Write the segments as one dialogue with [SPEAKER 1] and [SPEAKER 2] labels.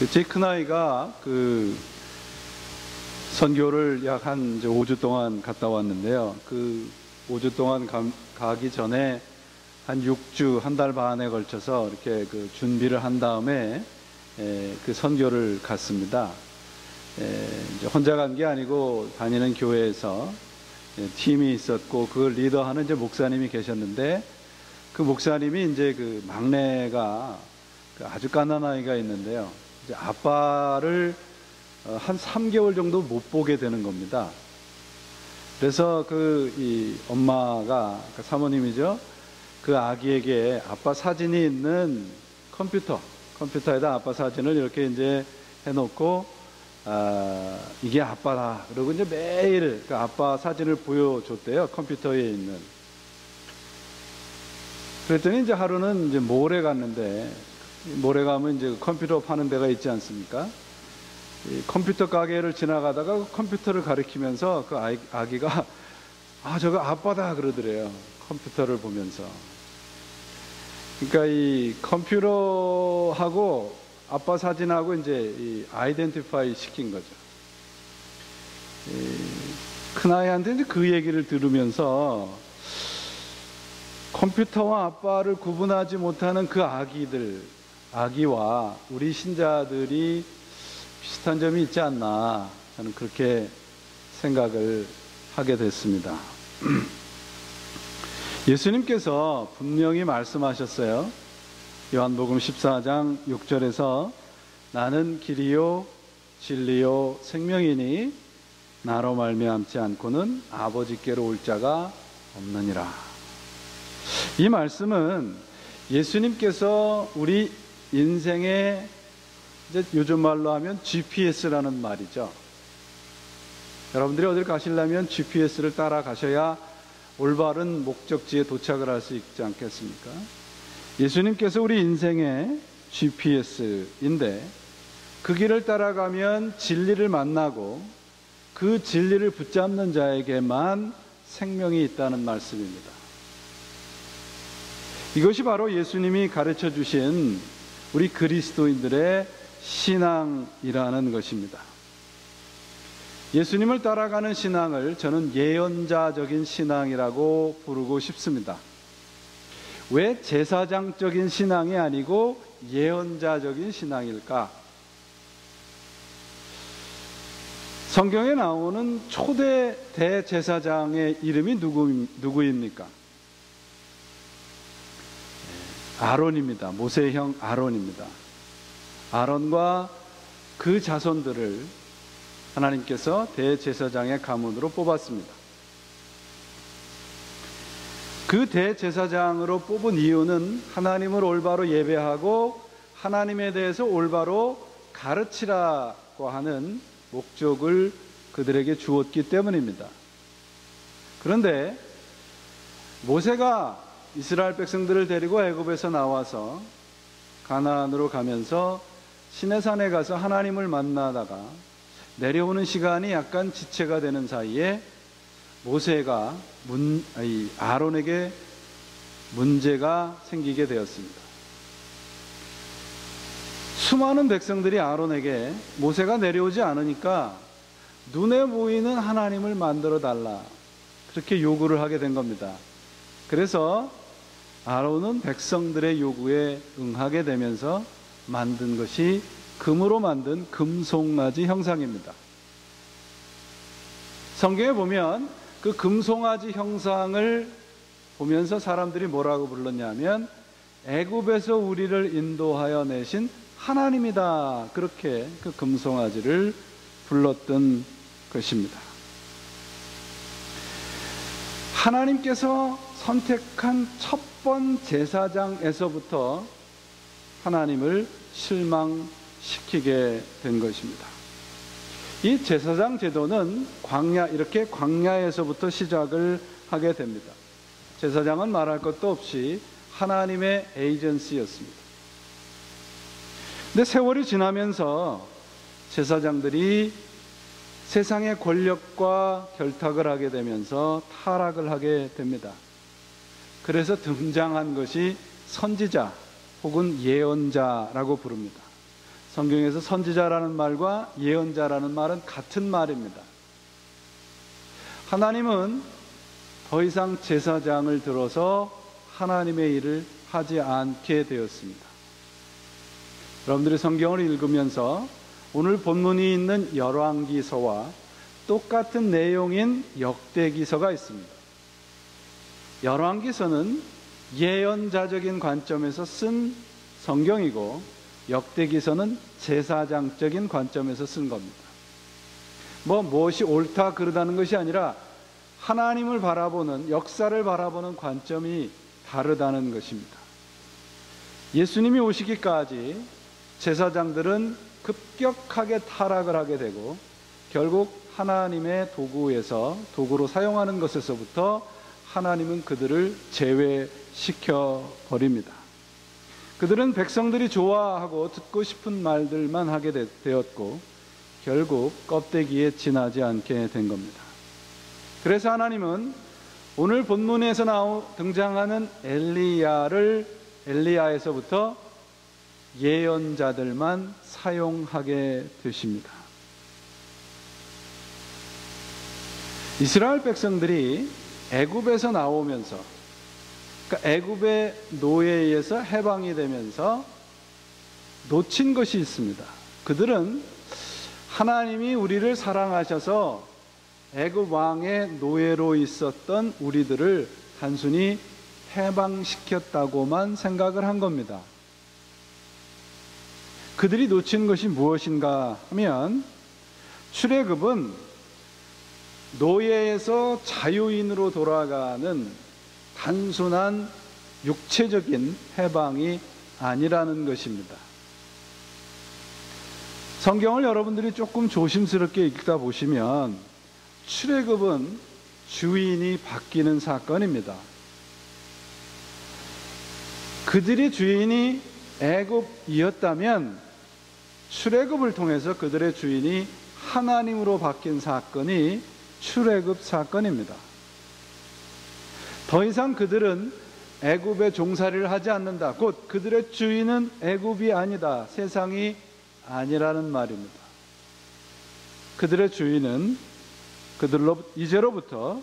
[SPEAKER 1] 제이크 나이가 선교를 약 한 5주 동안 갔다 왔는데요. 5주 동안 가기 전에 한 6주, 한 달 반에 걸쳐서 이렇게 준비를 한 다음에 선교를 갔습니다. 이제 혼자 간 게 아니고 다니는 교회에서 팀이 있었고 그걸 리더하는 이제 목사님이 계셨는데, 그 목사님이 이제 막내가 아주 갓난 아이가 있는데요. 이제 아빠를 한 3개월 정도 못 보게 되는 겁니다. 그래서 이 엄마가, 사모님이죠, 그 아기에게 아빠 사진이 있는 컴퓨터에다 아빠 사진을 이렇게 이제 해놓고, 이게 아빠다. 그러고 이제 매일 그 아빠 사진을 보여줬대요. 컴퓨터에 있는. 그랬더니 이제 하루는 이제 몰에 갔는데, 몰에 가면 이제 컴퓨터 파는 데가 있지 않습니까? 이 컴퓨터 가게를 지나가다가 컴퓨터를 가리키면서 그 아기가 저거 아빠다 그러더래요. 컴퓨터를 보면서. 그러니까 이 컴퓨터하고 아빠 사진하고 이제 이 아이덴티파이 시킨 거죠. 큰아이한테 이제 그 얘기를 들으면서 컴퓨터와 아빠를 구분하지 못하는 그 아기와 우리 신자들이 비슷한 점이 있지 않나, 저는 그렇게 생각을 하게 됐습니다. 예수님께서 분명히 말씀하셨어요. 요한복음 14장 6절에서 나는 길이요 진리요 생명이니 나로 말미암지 않고는 아버지께로 올 자가 없느니라. 이 말씀은 예수님께서 우리 인생의, 이제 요즘 말로 하면 GPS라는 말이죠. 여러분들이 어딜 가시려면 GPS를 따라 가셔야 올바른 목적지에 도착을 할 수 있지 않겠습니까? 예수님께서 우리 인생의 GPS인데, 그 길을 따라가면 진리를 만나고 그 진리를 붙잡는 자에게만 생명이 있다는 말씀입니다. 이것이 바로 예수님이 가르쳐 주신 우리 그리스도인들의 신앙이라는 것입니다. 예수님을 따라가는 신앙을 저는 예언자적인 신앙이라고 부르고 싶습니다. 왜 제사장적인 신앙이 아니고 예언자적인 신앙일까? 성경에 나오는 초대 대제사장의 이름이 누구입니까? 아론입니다. 모세형 아론입니다. 아론과 그 자손들을 하나님께서 대제사장의 가문으로 뽑았습니다. 그 대제사장으로 뽑은 이유는 하나님을 올바로 예배하고 하나님에 대해서 올바로 가르치라고 하는 목적을 그들에게 주었기 때문입니다. 그런데 모세가 이스라엘 백성들을 데리고 애굽에서 나와서 가나안으로 가면서 시내산에 가서 하나님을 만나다가 내려오는 시간이 약간 지체가 되는 사이에 모세가 아론에게 문제가 생기게 되었습니다. 수많은 백성들이 아론에게 모세가 내려오지 않으니까 눈에 보이는 하나님을 만들어 달라, 그렇게 요구를 하게 된 겁니다. 그래서 아론은 백성들의 요구에 응하게 되면서 만든 것이 금으로 만든 금송아지 형상입니다. 성경에 보면 그 금송아지 형상을 보면서 사람들이 뭐라고 불렀냐면 애굽에서 우리를 인도하여 내신 하나님이다, 그렇게 그 금송아지를 불렀던 것입니다. 하나님께서 선택한 첫 번 제사장에서부터 하나님을 실망시키게 된 것입니다. 이 제사장 제도는 이렇게 광야에서부터 시작을 하게 됩니다. 제사장은 말할 것도 없이 하나님의 에이전시였습니다. 근데 세월이 지나면서 제사장들이 세상의 권력과 결탁을 하게 되면서 타락을 하게 됩니다. 그래서 등장한 것이 선지자 혹은 예언자라고 부릅니다. 성경에서 선지자라는 말과 예언자라는 말은 같은 말입니다. 하나님은 더 이상 제사장을 들어서 하나님의 일을 하지 않게 되었습니다. 여러분들이 성경을 읽으면서 오늘 본문이 있는 열왕기서와 똑같은 내용인 역대기서가 있습니다. 열왕기서는 예언자적인 관점에서 쓴 성경이고, 역대기서는 제사장적인 관점에서 쓴 겁니다. 무엇이 옳다 그르다는 것이 아니라 하나님을 바라보는, 역사를 바라보는 관점이 다르다는 것입니다. 예수님이 오시기까지 제사장들은 급격하게 타락을 하게 되고, 결국 하나님의 도구로 사용하는 것에서부터 하나님은 그들을 제외시켜 버립니다. 그들은 백성들이 좋아하고 듣고 싶은 말들만 하게 되었고, 결국 껍데기에 지나지 않게 된 겁니다. 그래서 하나님은 오늘 본문에서 등장하는 엘리야에서부터 예언자들만 사용하게 되십니다. 이스라엘 백성들이 애굽에서 나오면서, 그러니까 애굽의 노예에 의해서 해방이 되면서 놓친 것이 있습니다. 그들은 하나님이 우리를 사랑하셔서 애굽 왕의 노예로 있었던 우리들을 단순히 해방시켰다고만 생각을 한 겁니다. 그들이 놓친 것이 무엇인가 하면, 출애굽은 노예에서 자유인으로 돌아가는 단순한 육체적인 해방이 아니라는 것입니다. 성경을 여러분들이 조금 조심스럽게 읽다 보시면 출애굽은 주인이 바뀌는 사건입니다. 그들의 주인이 애굽이었다면 출애굽을 통해서 그들의 주인이 하나님으로 바뀐 사건이 출애굽 사건입니다. 더 이상 그들은 애굽의 종살이를 하지 않는다. 곧 그들의 주인은 애굽이 아니다, 세상이 아니라는 말입니다. 그들의 주인은 이제로부터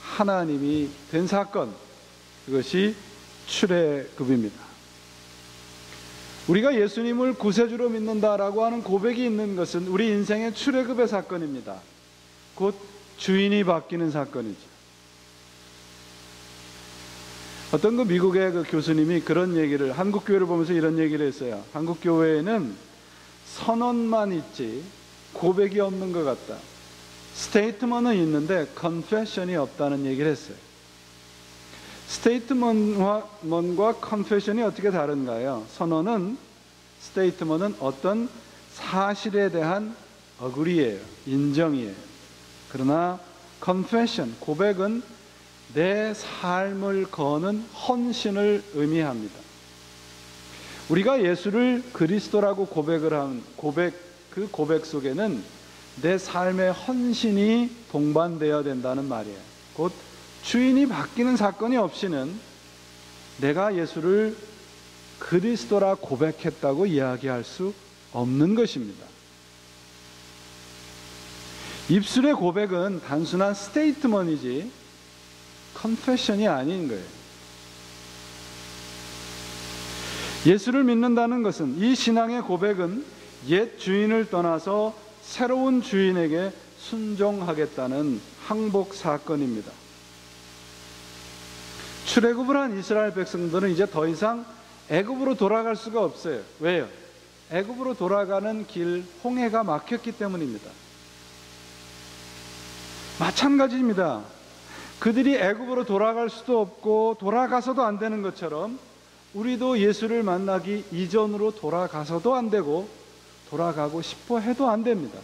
[SPEAKER 1] 하나님이 된 사건, 그것이 출애굽입니다. 우리가 예수님을 구세주로 믿는다라고 하는 고백이 있는 것은 우리 인생의 출애굽의 사건입니다. 곧 주인이 바뀌는 사건이죠. 어떤 미국의 교수님이 그런 얘기를, 한국 교회를 보면서 이런 얘기를 했어요. 한국 교회에는 선언만 있지 고백이 없는 것 같다. 스테이트먼은 있는데 컨페션이 없다는 얘기를 했어요. 스테이트먼과 컨페션이 어떻게 다른가요? 스테이트먼은 어떤 사실에 대한 어그리예요, 인정이에요. 그러나 컨페션, 고백은 내 삶을 거는 헌신을 의미합니다. 우리가 예수를 그리스도라고 고백을 한 그 고백 속에는 내 삶의 헌신이 동반되어야 된다는 말이에요. 곧 주인이 바뀌는 사건이 없이는 내가 예수를 그리스도라 고백했다고 이야기할 수 없는 것입니다. 입술의 고백은 단순한 스테이트먼이지 컨페션이 아닌 거예요. 예수를 믿는다는 것은, 이 신앙의 고백은 옛 주인을 떠나서 새로운 주인에게 순종하겠다는 항복 사건입니다. 출애굽을 한 이스라엘 백성들은 이제 더 이상 애굽으로 돌아갈 수가 없어요. 왜요? 애굽으로 돌아가는 길, 홍해가 막혔기 때문입니다. 마찬가지입니다. 그들이 애굽으로 돌아갈 수도 없고 돌아가서도 안 되는 것처럼 우리도 예수를 만나기 이전으로 돌아가서도 안 되고 돌아가고 싶어 해도 안 됩니다.